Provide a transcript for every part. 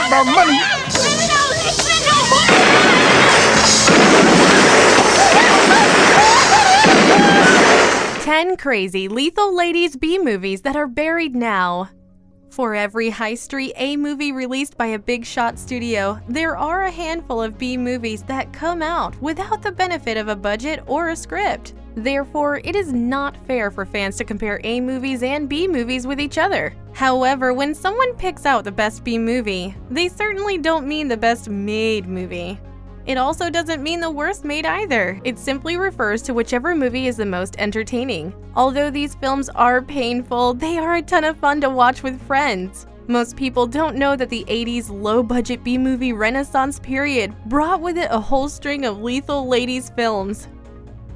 My money. 10 crazy lethal ladies B-movies that are buried now. For every high street A-movie released by a big shot studio, there are a handful of B-movies that come out without the benefit of a budget or a script. Therefore, it is not fair for fans to compare A-movies and B-movies with each other. However, when someone picks out the best B-movie, they certainly don't mean the best made movie. It also doesn't mean the worst made either. It simply refers to whichever movie is the most entertaining. Although these films are painful, they are a ton of fun to watch with friends. Most people don't know that the 80s low-budget B-movie renaissance period brought with it a whole string of lethal ladies films.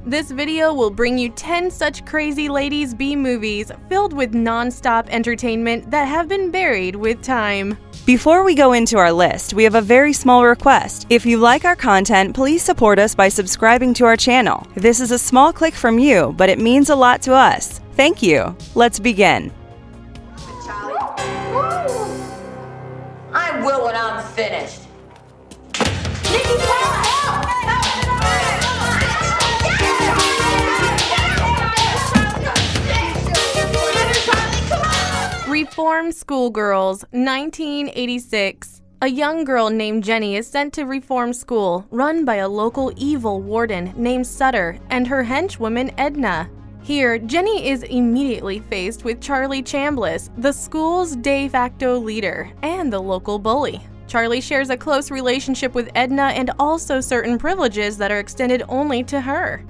This video will bring you 10 such crazy ladies B-movies filled with non-stop entertainment that have been buried with time. Before we go into our list, we have a very small request. If you like our content, please support us by subscribing to our channel. This is a small click from you, but it means a lot to us. Thank you. Let's begin. I will when I'm finished. Reform Schoolgirls, 1986. A young girl named Jenny is sent to reform school, run by a local evil warden named Sutter and her henchwoman Edna. Here, Jenny is immediately faced with Charlie Chambliss, the school's de facto leader and the local bully. Charlie shares a close relationship with Edna and also certain privileges that are extended only to her.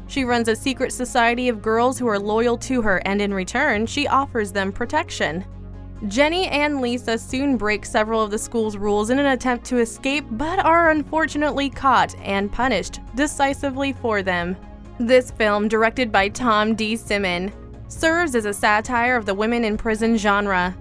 She runs a secret society of girls who are loyal to her, and in return, she offers them protection. Jenny and Lisa soon break several of the school's rules in an attempt to escape, but are unfortunately caught and punished decisively for them. This film, directed by Tom D. Simon, serves as a satire of the women in prison genre.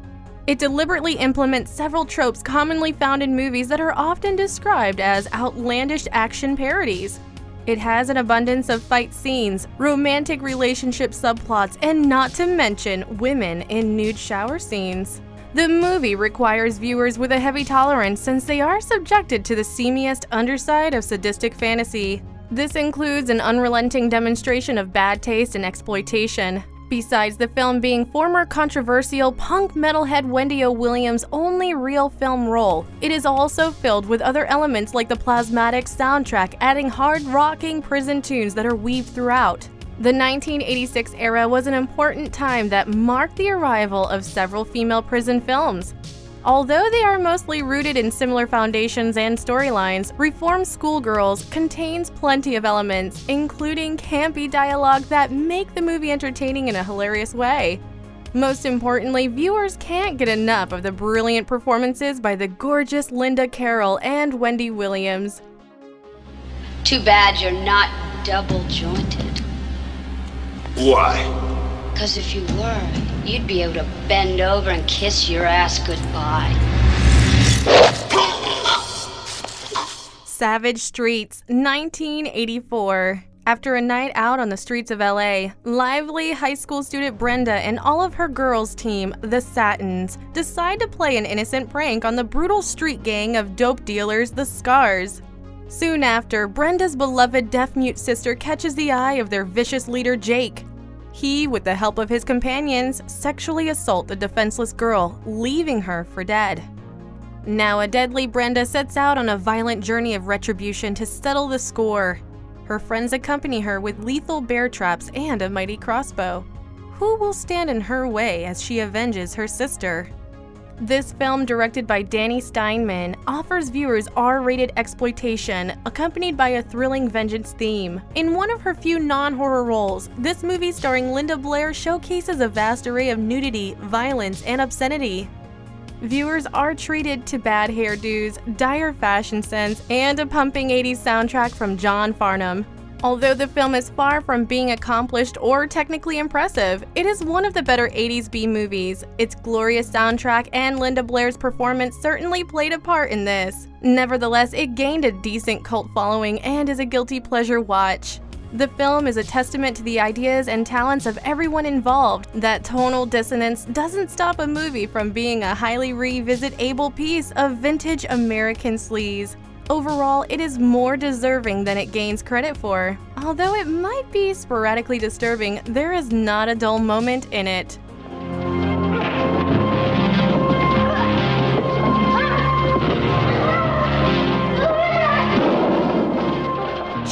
It deliberately implements several tropes commonly found in movies that are often described as outlandish action parodies. It has an abundance of fight scenes, romantic relationship subplots, and not to mention women in nude shower scenes. The movie requires viewers with a heavy tolerance since they are subjected to the seamiest underside of sadistic fantasy. This includes an unrelenting demonstration of bad taste and exploitation. Besides the film being former controversial punk metalhead Wendy O. Williams' only real film role, it is also filled with other elements like the plasmatic soundtrack, adding hard-rocking prison tunes that are weaved throughout. The 1986 era was an important time that marked the arrival of several female prison films. Although they are mostly rooted in similar foundations and storylines, Reform Schoolgirls contains plenty of elements, including campy dialogue that make the movie entertaining in a hilarious way. Most importantly, viewers can't get enough of the brilliant performances by the gorgeous Linda Carroll and Wendy Williams. Too bad you're not double-jointed. Why? Because if you were, you'd be able to bend over and kiss your ass goodbye. Savage Streets, 1984. After a night out on the streets of LA, lively high school student Brenda and all of her girls' team, the Satins, decide to play an innocent prank on the brutal street gang of dope dealers, the Scars. Soon after, Brenda's beloved deaf-mute sister catches the eye of their vicious leader Jake. He, with the help of his companions, sexually assault the defenseless girl, leaving her for dead. Now a deadly Brenda sets out on a violent journey of retribution to settle the score. Her friends accompany her with lethal bear traps and a mighty crossbow. Who will stand in her way as she avenges her sister? This film, directed by Danny Steinman, offers viewers R-rated exploitation accompanied by a thrilling vengeance theme. In one of her few non-horror roles, this movie starring Linda Blair showcases a vast array of nudity, violence, and obscenity. Viewers are treated to bad hairdos, dire fashion sense, and a pumping 80s soundtrack from John Farnham. Although the film is far from being accomplished or technically impressive, it is one of the better 80s B-movies. Its glorious soundtrack and Linda Blair's performance certainly played a part in this. Nevertheless, it gained a decent cult following and is a guilty pleasure watch. The film is a testament to the ideas and talents of everyone involved. That tonal dissonance doesn't stop a movie from being a highly revisitable piece of vintage American sleaze. Overall, it is more deserving than it gains credit for. Although it might be sporadically disturbing, there is not a dull moment in it.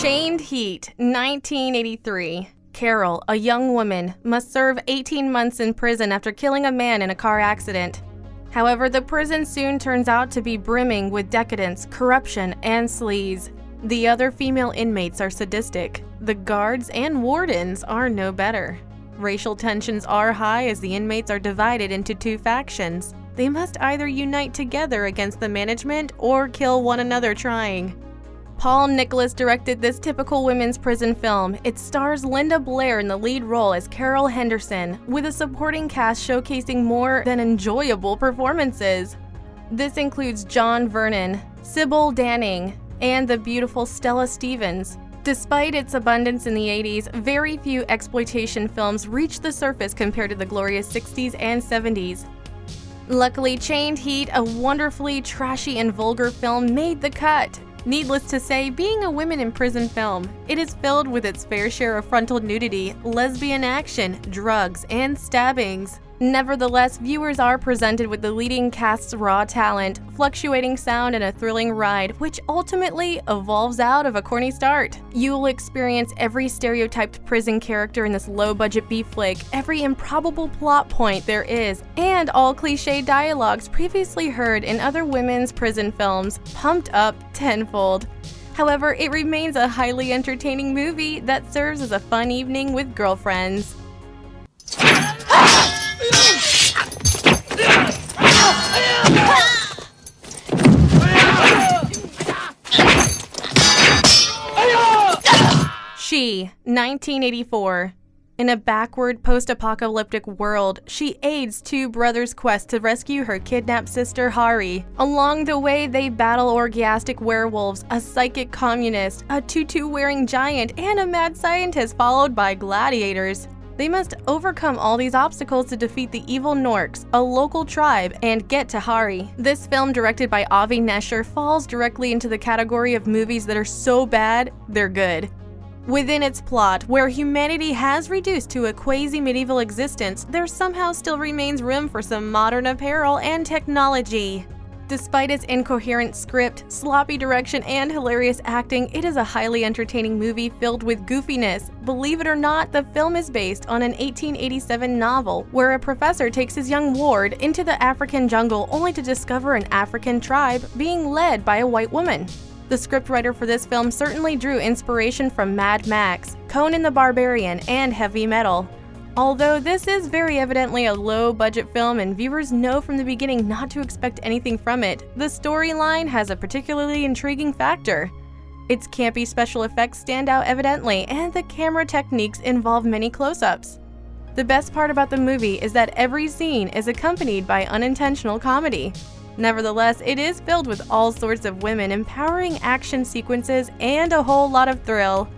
Chained Heat, 1983. Carol, a young woman, must serve 18 months in prison after killing a man in a car accident. However, the prison soon turns out to be brimming with decadence, corruption, and sleaze. The other female inmates are sadistic. The guards and wardens are no better. Racial tensions are high as the inmates are divided into two factions. They must either unite together against the management or kill one another trying. Paul Nicholas directed this typical women's prison film. It stars Linda Blair in the lead role as Carol Henderson, with a supporting cast showcasing more than enjoyable performances. This includes John Vernon, Sybil Danning, and the beautiful Stella Stevens. Despite its abundance in the 80s, very few exploitation films reached the surface compared to the glorious 60s and 70s. Luckily, Chained Heat, a wonderfully trashy and vulgar film, made the cut. Needless to say, being a women in prison film, it is filled with its fair share of frontal nudity, lesbian action, drugs, and stabbings. Nevertheless, viewers are presented with the leading cast's raw talent, fluctuating sound, and a thrilling ride, which ultimately evolves out of a corny start. You will experience every stereotyped prison character in this low-budget B-flick, every improbable plot point there is, and all cliché dialogues previously heard in other women's prison films, pumped up tenfold. However, it remains a highly entertaining movie that serves as a fun evening with girlfriends. She, 1984. In a backward post-apocalyptic world, she aids two brothers' quest to rescue her kidnapped sister Hari. Along the way, they battle orgiastic werewolves, a psychic communist, a tutu-wearing giant, and a mad scientist followed by gladiators. They must overcome all these obstacles to defeat the evil Norks, a local tribe, and get to Hari. This film, directed by Avi Nesher, falls directly into the category of movies that are so bad, they're good. Within its plot, where humanity has reduced to a quasi-medieval existence, there somehow still remains room for some modern apparel and technology. Despite its incoherent script, sloppy direction, and hilarious acting, it is a highly entertaining movie filled with goofiness. Believe it or not, the film is based on an 1887 novel where a professor takes his young ward into the African jungle only to discover an African tribe being led by a white woman. The scriptwriter for this film certainly drew inspiration from Mad Max, Conan the Barbarian, and heavy metal. Although this is very evidently a low-budget film and viewers know from the beginning not to expect anything from it, the storyline has a particularly intriguing factor. Its campy special effects stand out evidently, and the camera techniques involve many close-ups. The best part about the movie is that every scene is accompanied by unintentional comedy. Nevertheless, it is filled with all sorts of women, empowering action sequences, and a whole lot of thrill.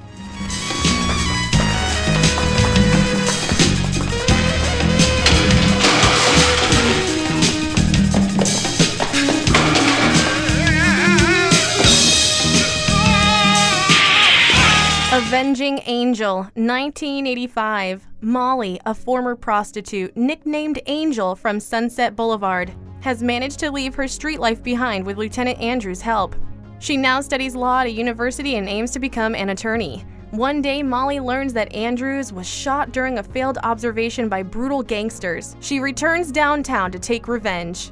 Avenging Angel, 1985. Molly, a former prostitute, nicknamed Angel from Sunset Boulevard, has managed to leave her street life behind with Lieutenant Andrews' help. She now studies law at a university and aims to become an attorney. One day, Molly learns that Andrews was shot during a failed observation by brutal gangsters. She returns downtown to take revenge.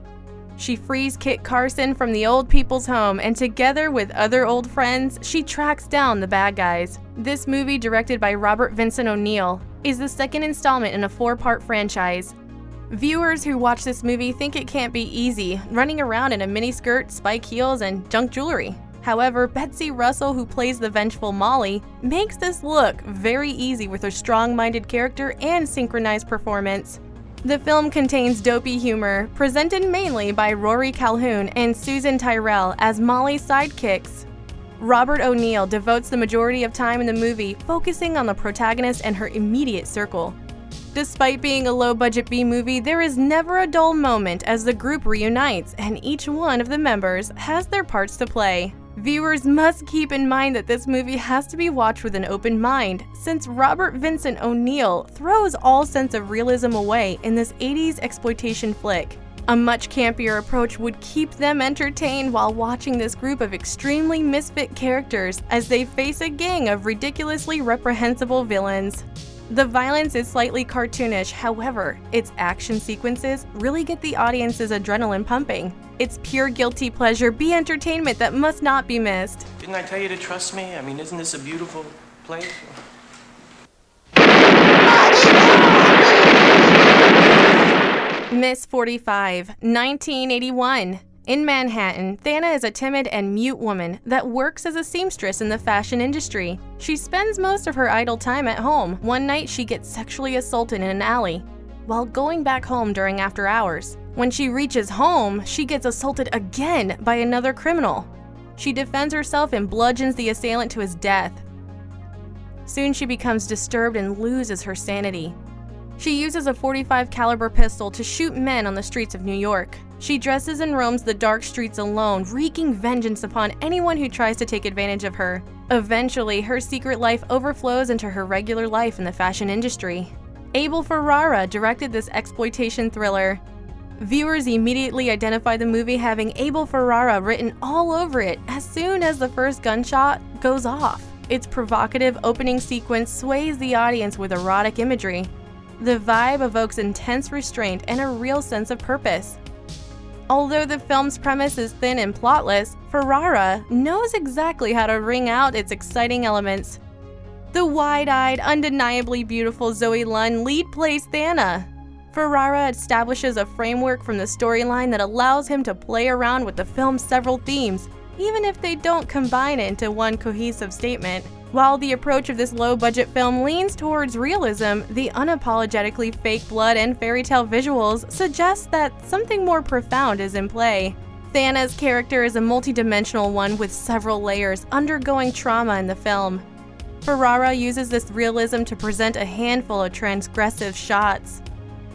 She frees Kit Carson from the old people's home, and together with other old friends, she tracks down the bad guys. This movie, directed by Robert Vincent O'Neill, is the second installment in a 4-part franchise. Viewers who watch this movie think it can't be easy, running around in a miniskirt, spike heels, and junk jewelry. However, Betsy Russell, who plays the vengeful Molly, makes this look very easy with her strong-minded character and synchronized performance. The film contains dopey humor, presented mainly by Rory Calhoun and Susan Tyrrell as Molly's sidekicks. Robert O'Neill devotes the majority of time in the movie focusing on the protagonist and her immediate circle. Despite being a low-budget B-movie, there is never a dull moment as the group reunites, and each one of the members has their parts to play. Viewers must keep in mind that this movie has to be watched with an open mind, since Robert Vincent O'Neill throws all sense of realism away in this 80s exploitation flick. A much campier approach would keep them entertained while watching this group of extremely misfit characters as they face a gang of ridiculously reprehensible villains. The violence is slightly cartoonish, however, its action sequences really get the audience's adrenaline pumping. It's pure guilty pleasure B entertainment that must not be missed. Didn't I tell you to trust me? I mean, isn't this a beautiful place? Miss 45, 1981. In Manhattan, Thana is a timid and mute woman that works as a seamstress in the fashion industry. She spends most of her idle time at home. One night, she gets sexually assaulted in an alley while going back home during after hours. When she reaches home, she gets assaulted again by another criminal. She defends herself and bludgeons the assailant to his death. Soon she becomes disturbed and loses her sanity. She uses a .45 caliber pistol to shoot men on the streets of New York. She dresses and roams the dark streets alone, wreaking vengeance upon anyone who tries to take advantage of her. Eventually, her secret life overflows into her regular life in the fashion industry. Abel Ferrara directed this exploitation thriller. Viewers immediately identify the movie having Abel Ferrara written all over it as soon as the first gunshot goes off. Its provocative opening sequence sways the audience with erotic imagery. The vibe evokes intense restraint and a real sense of purpose. Although the film's premise is thin and plotless, Ferrara knows exactly how to wring out its exciting elements. The wide-eyed, undeniably beautiful Zoe Lunn lead plays Thana. Ferrara establishes a framework from the storyline that allows him to play around with the film's several themes, even if they don't combine it into one cohesive statement. While the approach of this low-budget film leans towards realism, the unapologetically fake blood and fairy tale visuals suggest that something more profound is in play. Thana's character is a multidimensional one with several layers undergoing trauma in the film. Ferrara uses this realism to present a handful of transgressive shots.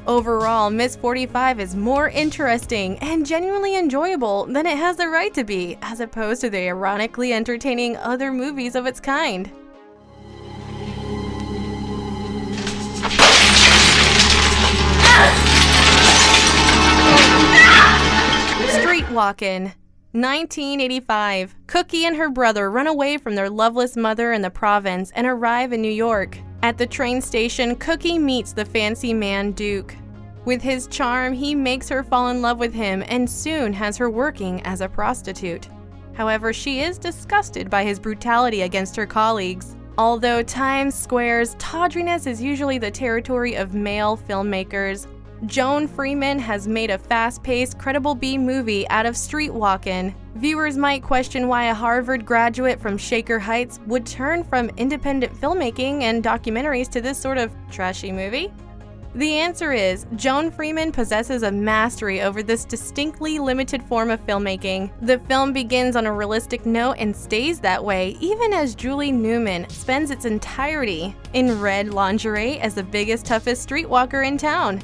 Overall, Miss 45 is more interesting and genuinely enjoyable than it has the right to be, as opposed to the ironically entertaining other movies of its kind. Streetwalkin, 1985. Cookie and her brother run away from their loveless mother in the province and arrive in New York. At the train station, Cookie meets the fancy man Duke. With his charm, he makes her fall in love with him and soon has her working as a prostitute. However, she is disgusted by his brutality against her colleagues. Although Times Square's tawdriness is usually the territory of male filmmakers, Joan Freeman has made a fast-paced, credible B-movie out of Streetwalkin. Viewers might question why a Harvard graduate from Shaker Heights would turn from independent filmmaking and documentaries to this sort of trashy movie. The answer is, Joan Freeman possesses a mastery over this distinctly limited form of filmmaking. The film begins on a realistic note and stays that way, even as Julie Newman spends its entirety in red lingerie as the biggest, toughest streetwalker in town.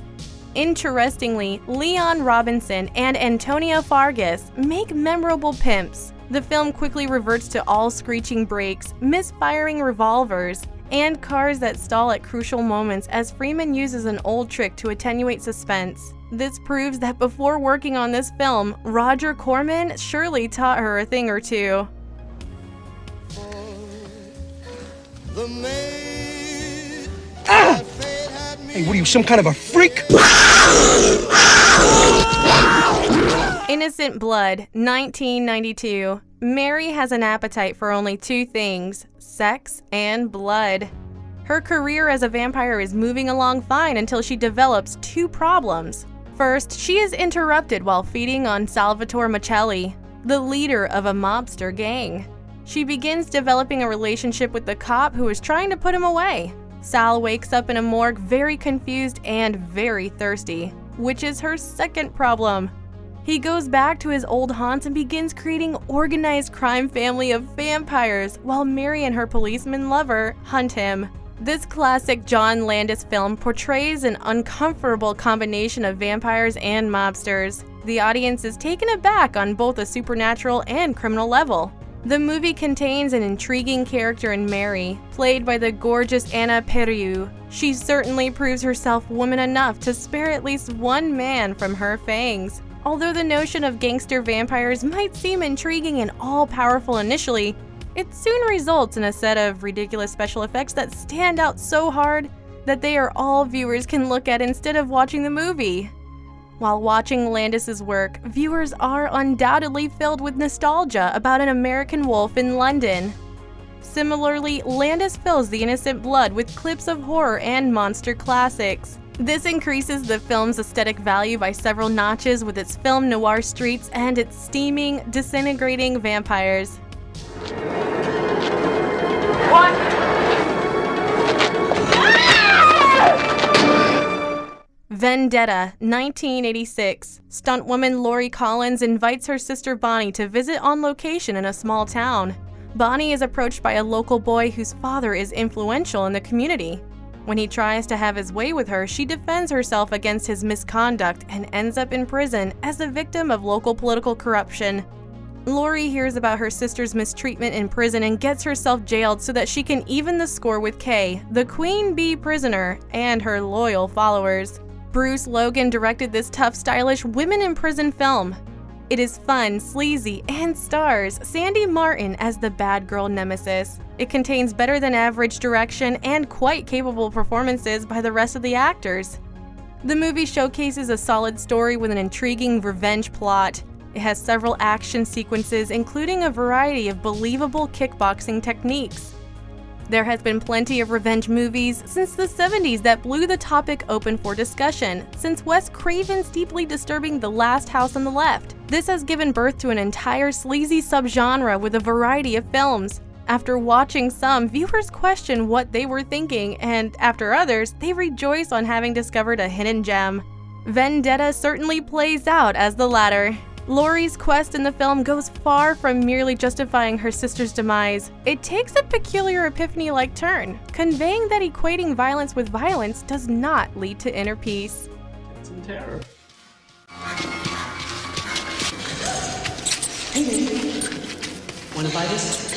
Interestingly, Leon Robinson and Antonio Fargas make memorable pimps. The film quickly reverts to all screeching brakes, misfiring revolvers, and cars that stall at crucial moments as Freeman uses an old trick to attenuate suspense. This proves that before working on this film, Roger Corman surely taught her a thing or two. Hey, what are you, some kind of a freak? Innocent Blood, 1992. Mary has an appetite for only two things: sex and blood. Her career as a vampire is moving along fine until she develops two problems. First, she is interrupted while feeding on Salvatore Michelli, the leader of a mobster gang. She begins developing a relationship with the cop who is trying to put him away. Sal wakes up in a morgue very confused and very thirsty, which is her second problem. He goes back to his old haunts and begins creating organized crime family of vampires while Mary and her policeman lover hunt him. This classic John Landis film portrays an uncomfortable combination of vampires and mobsters. The audience is taken aback on both a supernatural and criminal level. The movie contains an intriguing character in Mary, played by the gorgeous Anna Periou. She certainly proves herself woman enough to spare at least one man from her fangs. Although the notion of gangster vampires might seem intriguing and all-powerful initially, it soon results in a set of ridiculous special effects that stand out so hard that they are all viewers can look at instead of watching the movie. While watching Landis's work, viewers are undoubtedly filled with nostalgia about an American wolf in London. Similarly, Landis fills the innocent blood with clips of horror and monster classics. This increases the film's aesthetic value by several notches with its film noir streets and its steaming, disintegrating vampires. What? Vendetta, 1986. Stuntwoman Lori Collins invites her sister Bonnie to visit on location in a small town. Bonnie is approached by a local boy whose father is influential in the community. When he tries to have his way with her, she defends herself against his misconduct and ends up in prison as the victim of local political corruption. Lori hears about her sister's mistreatment in prison and gets herself jailed so that she can even the score with Kay, the queen bee prisoner, and her loyal followers. Bruce Logan directed this tough, stylish women in prison film. It is fun, sleazy, and stars Sandy Martin as the bad girl nemesis. It contains better than average direction and quite capable performances by the rest of the actors. The movie showcases a solid story with an intriguing revenge plot. It has several action sequences, including a variety of believable kickboxing techniques. There has been plenty of revenge movies since the 70s that blew the topic open for discussion, since Wes Craven's deeply disturbing The Last House on the Left. This has given birth to an entire sleazy subgenre with a variety of films. After watching some, viewers question what they were thinking, and after others, they rejoice on having discovered a hidden gem. Vendetta certainly plays out as the latter. Lori's quest in the film goes far from merely justifying her sister's demise. It takes a peculiar epiphany-like turn, conveying that equating violence with violence does not lead to inner peace. Some terror. Wanna buy this?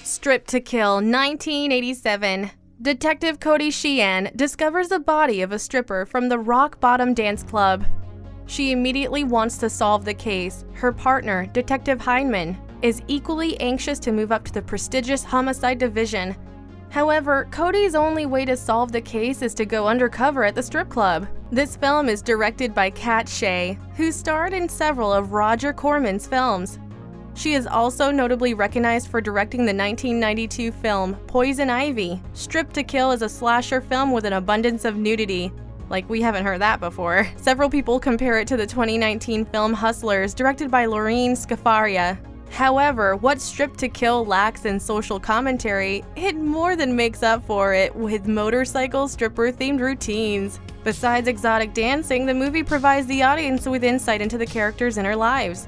Strip to Kill, 1987. Detective Cody Sheehan discovers the body of a stripper from the Rock Bottom Dance Club. She immediately wants to solve the case. Her partner, Detective Heineman, is equally anxious to move up to the prestigious homicide division. However, Cody's only way to solve the case is to go undercover at the strip club. This film is directed by Kat Shea, who starred in several of Roger Corman's films. She is also notably recognized for directing the 1992 film Poison Ivy. Strip to Kill is a slasher film with an abundance of nudity. Like, we haven't heard that before. Several people compare it to the 2019 film Hustlers, directed by Lorene Scafaria. However, what Strip to Kill lacks in social commentary, it more than makes up for it with motorcycle stripper-themed routines. Besides exotic dancing, the movie provides the audience with insight into the characters' inner lives.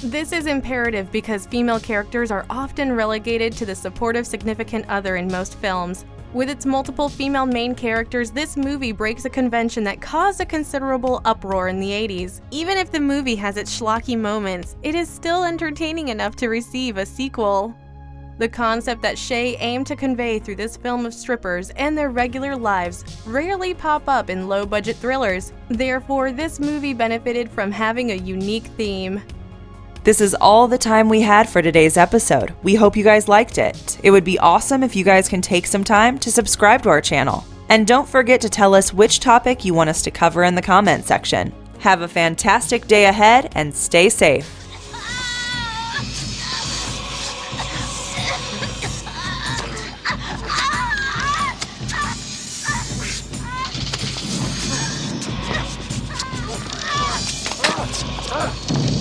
This is imperative because female characters are often relegated to the supportive significant other in most films. With its multiple female main characters, this movie breaks a convention that caused a considerable uproar in the 80s. Even if the movie has its schlocky moments, it is still entertaining enough to receive a sequel. The concept that Shea aimed to convey through this film of strippers and their regular lives rarely pop up in low-budget thrillers. Therefore, this movie benefited from having a unique theme. This is all the time we had for today's episode. We hope you guys liked it. It would be awesome if you guys can take some time to subscribe to our channel. And don't forget to tell us which topic you want us to cover in the comment section. Have a fantastic day ahead and stay safe. Ah!